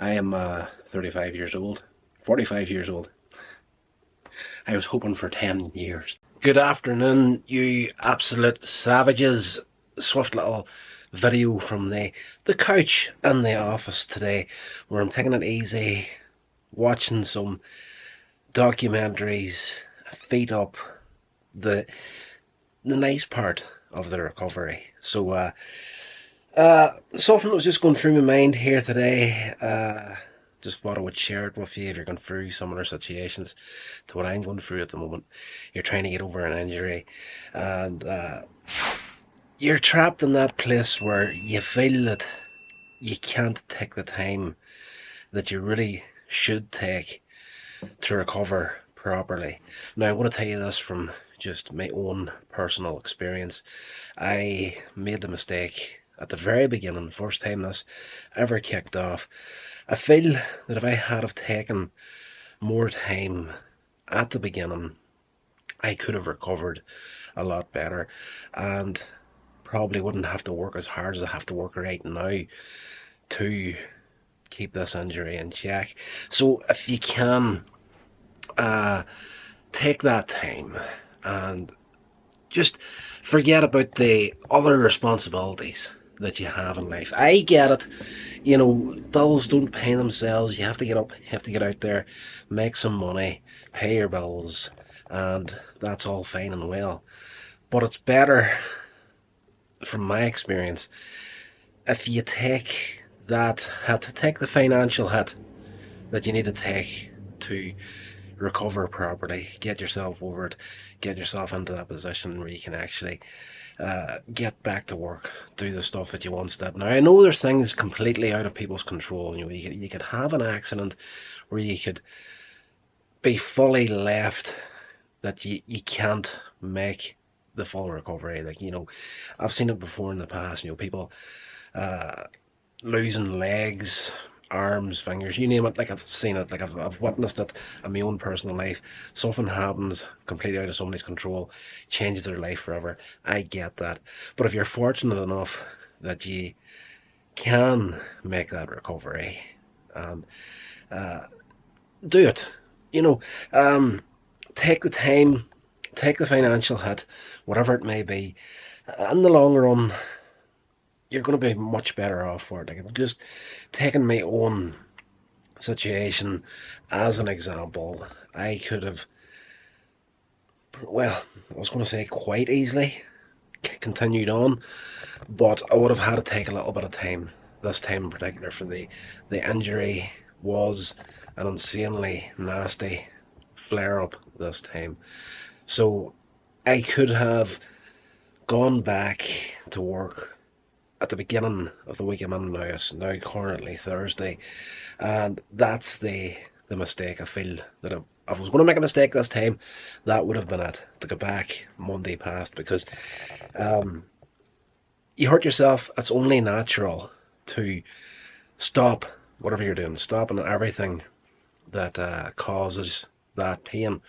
I am 35 years old, 45 years old. I was hoping for 10 years. Good afternoon, you absolute savages. Swift little video from the couch in the office today, where I'm taking it easy, watching some documentaries, feet up, the nice part of the recovery. So something that was just going through my mind here today. Just thought I would share it with you if you're going through similar situations to what I'm going through at the moment. You're trying to get over an injury, and you're trapped in that place where you feel that you can't take the time that you really should take to recover properly. Now, I want to tell you this from just my own personal experience. I made the mistake at the very beginning, the first time this ever kicked off. I feel that if I had have taken more time at the beginning, I could have recovered a lot better and probably wouldn't have to work as hard as I have to work right now to keep this injury in check. So if you can take that time and just forget about the other responsibilities that you have in life. I get it, you know, bills don't pay themselves. You have to get up, you have to get out there, make some money, pay your bills, and that's all fine and well. But it's better, from my experience, if you take that hit, take the financial hit that you need to take to recover properly, get yourself over it, get yourself into that position where you can actually get back to work, do the stuff that you once did. Now, I know there's things completely out of people's control. You know, you could have an accident where you could be fully left that you can't make the full recovery. Like, you know, I've seen it before in the past. You know, people losing legs, arms, fingers, you name it. Like, I've seen it, like I've witnessed it in my own personal life. Something happens completely out of somebody's control, changes their life forever. I get that. But if you're fortunate enough that you can make that recovery, and do it. You know, take the time, take the financial hit, whatever it may be. In the long run, you're going to be much better off for it. Like, just taking my own situation as an example, I could have, well, I was going to say quite easily continued on, but I would have had to take a little bit of time, this time in particular, for the injury was an insanely nasty flare-up this time. So I could have gone back to work at the beginning of the week I'm in now. It's now currently Thursday, and that's the mistake. I feel that if I was going to make a mistake this time, that would have been it, to go back Monday past, because you hurt yourself. It's only natural to stop whatever you're doing, stopping everything that causes that pain.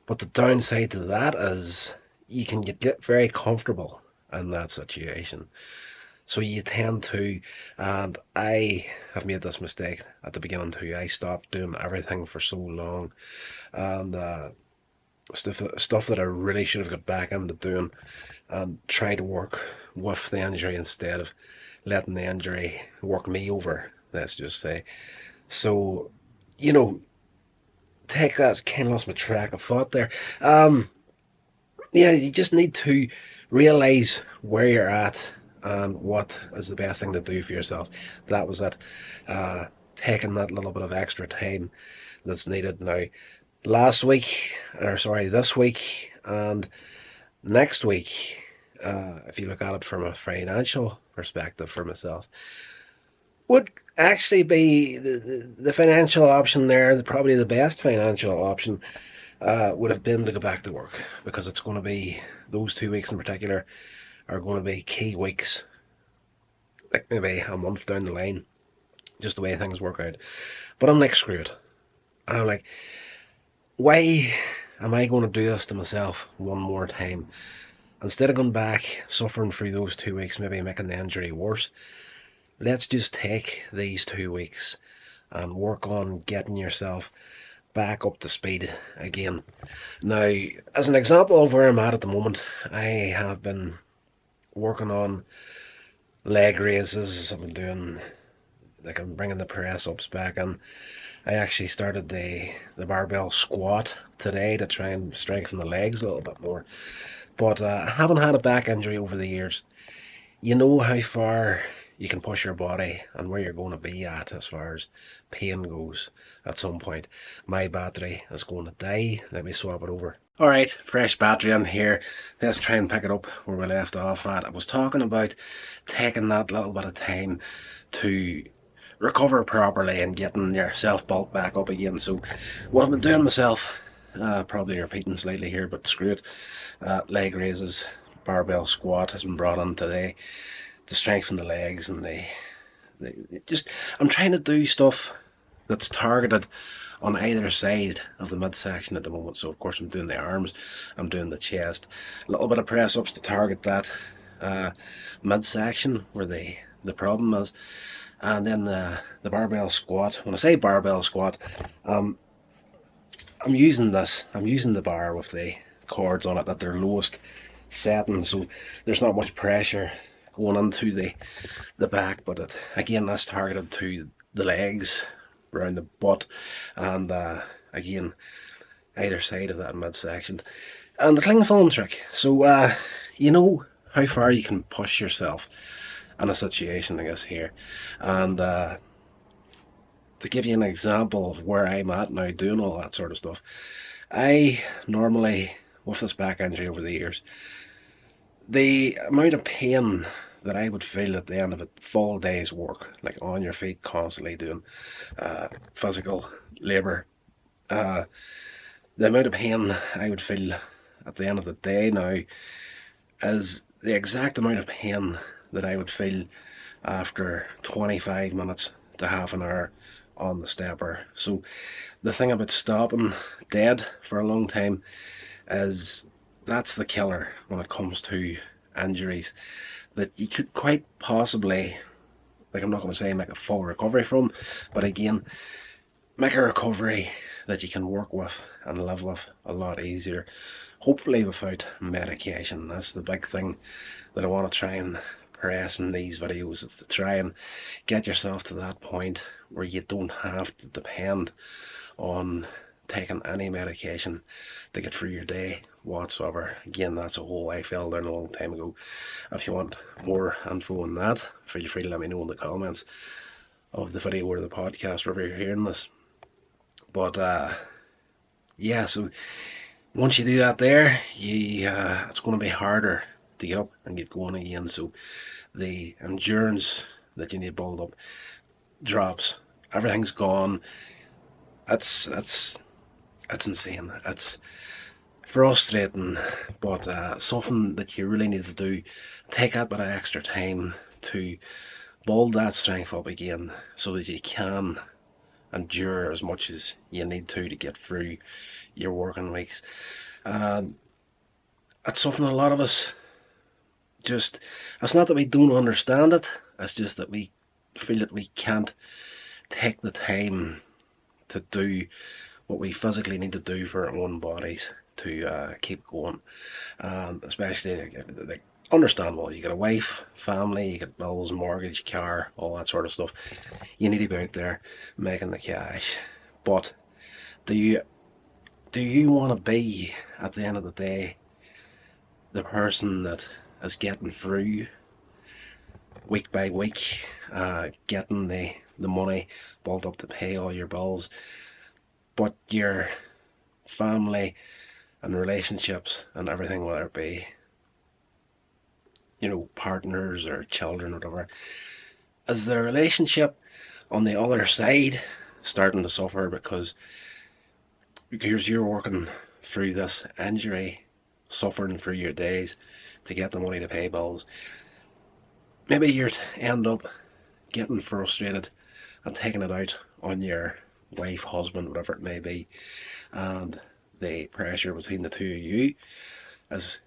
But the downside to that is you can get very comfortable in that situation. So you tend to, and I have made this mistake at the beginning too. I stopped doing everything for so long, and stuff that I really should have got back into doing, and try to work with the injury instead of letting the injury work me over, let's just say. So, you know, take that, kind of lost my track of thought there. Yeah, you just need to realize where you're at and what is the best thing to do for yourself. That was it. Taking that little bit of extra time that's needed now. This week and next week, if you look at it from a financial perspective for myself, would actually be the financial option there. Probably the best financial option would have been to go back to work, because it's going to be, those 2 weeks in particular are going to be key weeks, like maybe a month down the line, just the way things work out. But I'm like, screw it. I'm like, why am I going to do this to myself one more time? Instead of going back, suffering through those 2 weeks, maybe making the injury worse, let's just take these 2 weeks and work on getting yourself back up to speed again. Now, as an example of where I'm at the moment, I have been working on leg raises. I've been doing, like, I'm bringing the press ups back, and I actually started the barbell squat today to try and strengthen the legs a little bit more. But I haven't had a back injury over the years. You know how far you can push your body and where you're going to be at as far as pain goes at some point. My battery is going to die. Let me swap it over. Alright, fresh battery in here. Let's try and pick it up where we left off at. I was talking about taking that little bit of time to recover properly and getting yourself bulked back up again. So what I've been doing myself, probably repeating slightly here, but screw it, leg raises, barbell squat has been brought in today to strengthen the legs, and I'm trying to do stuff that's targeted on either side of the midsection at the moment. So of course I'm doing the arms, I'm doing the chest, a little bit of press ups to target that midsection where the problem is, and then the barbell squat. When I say barbell squat, I'm using the bar with the cords on it at their lowest setting, so there's not much pressure going into the back, but again, that's targeted to the legs, around the butt, and again, either side of that midsection. And the cling film trick. So you know how far you can push yourself in a situation, I guess, here. And to give you an example of where I'm at now doing all that sort of stuff, I normally, with this back injury over the years, the amount of pain that I would feel at the end of a full day's work, like on your feet constantly doing physical labour, the amount of pain I would feel at the end of the day now is the exact amount of pain that I would feel after 25 minutes to half an hour on the stepper. So the thing about stopping dead for a long time is that's the killer when it comes to injuries that you could quite possibly, like, I'm not going to say make a full recovery from, but again, make a recovery that you can work with and live with a lot easier, hopefully without medication. That's the big thing that I want to try and press in these videos, is to try and get yourself to that point where you don't have to depend on taking any medication to get through your day whatsoever. Again, that's a hole I fell down a long time ago. If you want more info on that, feel free to let me know in the comments of the video or the podcast, wherever you're hearing this. But yeah, so once you do that there, it's going to be harder to get up and get going again. So the endurance that you need to build up drops. Everything's gone. It's insane. It's frustrating, but something that you really need to do. Take that bit of extra time to build that strength up again, so that you can endure as much as you need to get through your working weeks. It's something a lot of us just, it's not that we don't understand it, it's just that we feel that we can't take the time to do what we physically need to do for our own bodies to keep going. Especially, like, understandable, you got a wife, family, you got bills, mortgage, car, all that sort of stuff. You need to be out there making the cash. But do you want to be, at the end of the day, the person that is getting through week by week, getting the money built up to pay all your bills, but your family and relationships and everything, whether it be, you know, partners or children or whatever, is the relationship on the other side starting to suffer because you're working through this injury, suffering through your days to get the money to pay bills? Maybe you end up getting frustrated and taking it out on your wife, husband, whatever it may be, and the pressure between the two of you is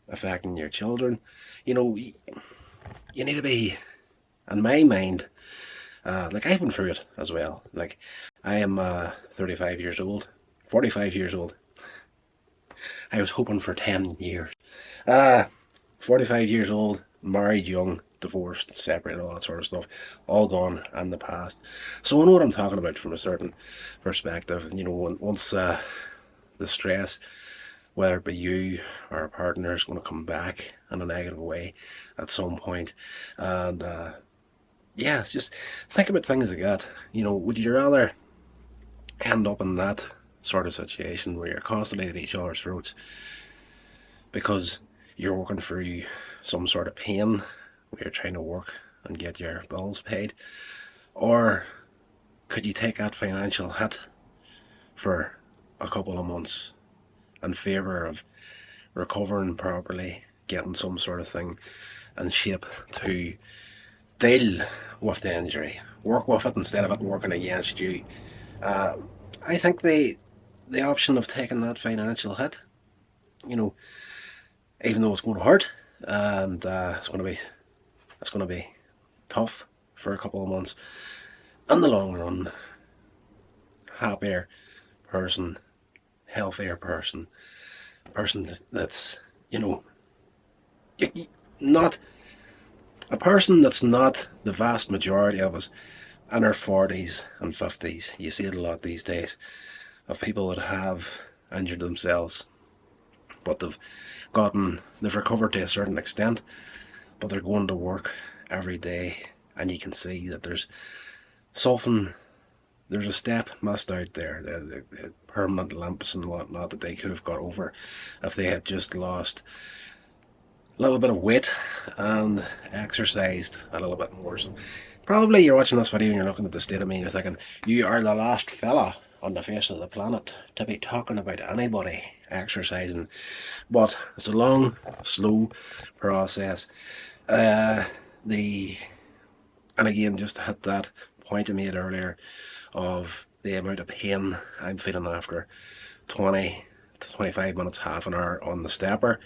affecting your children. You know, you need to be, in my mind, Like I've been through it as well. Like I am 35 years old, 45 years old. I was hoping for 10 years. 45 years old, married young, divorced, separated, all that sort of stuff, all gone in the past. So I know what I'm talking about from a certain perspective. You know, once the stress, whether it be you or a partner, is going to come back in a negative way at some point, and yeah, it's just think about things like that. You know, would you rather end up in that sort of situation where you're constantly at each other's throats because you're working through some sort of pain where you're trying to work and get your bills paid? Or could you take that financial hit for a couple of months in favour of recovering properly, getting some sort of thing in shape to deal with the injury, work with it instead of it working against you? I think the option of taking that financial hit, you know, even though it's going to hurt and it's going to be tough for a couple of months, in the long run, happier person, healthier person, that's, you know, not a person that's not the vast majority of us in our 40s and 50s. You see it a lot these days of people that have injured themselves, but they've recovered to a certain extent, but they're going to work every day, and you can see that there's a step missed out there, the permanent limps and whatnot that they could have got over if they had just lost a little bit of weight and exercised a little bit more. So probably you're watching this video and you're looking at the state of me and you're thinking, you are the last fella on the face of the planet to be talking about anybody exercising. But it's a long, slow process. And again, just to hit that point I made earlier of the amount of pain I'm feeling after 20 to 25 minutes, half an hour on the stepper.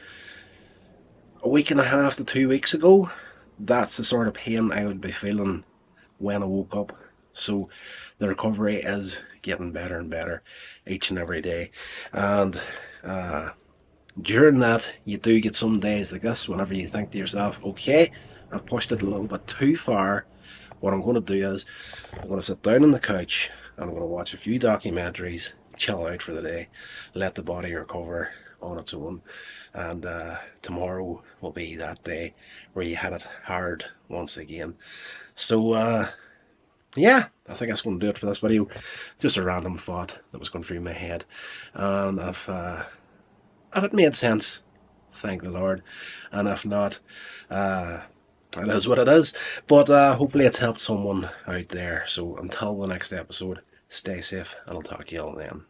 A week and a half to 2 weeks ago, that's the sort of pain I would be feeling when I woke up. So the recovery is getting better and better each and every day. And during that, you do get some days like this whenever you think to yourself, okay, I've pushed it a little bit too far. What I'm going to do is I'm going to sit down on the couch and I'm going to watch a few documentaries, chill out for the day, let the body recover on its own. And tomorrow will be that day where you hit it hard once again. So yeah, I think that's going to do it for this video. Just a random thought that was going through my head, and if it made sense, thank the Lord, and if not, it is what it is. But hopefully it's helped someone out there. So until the next episode, stay safe and I'll talk to you all then.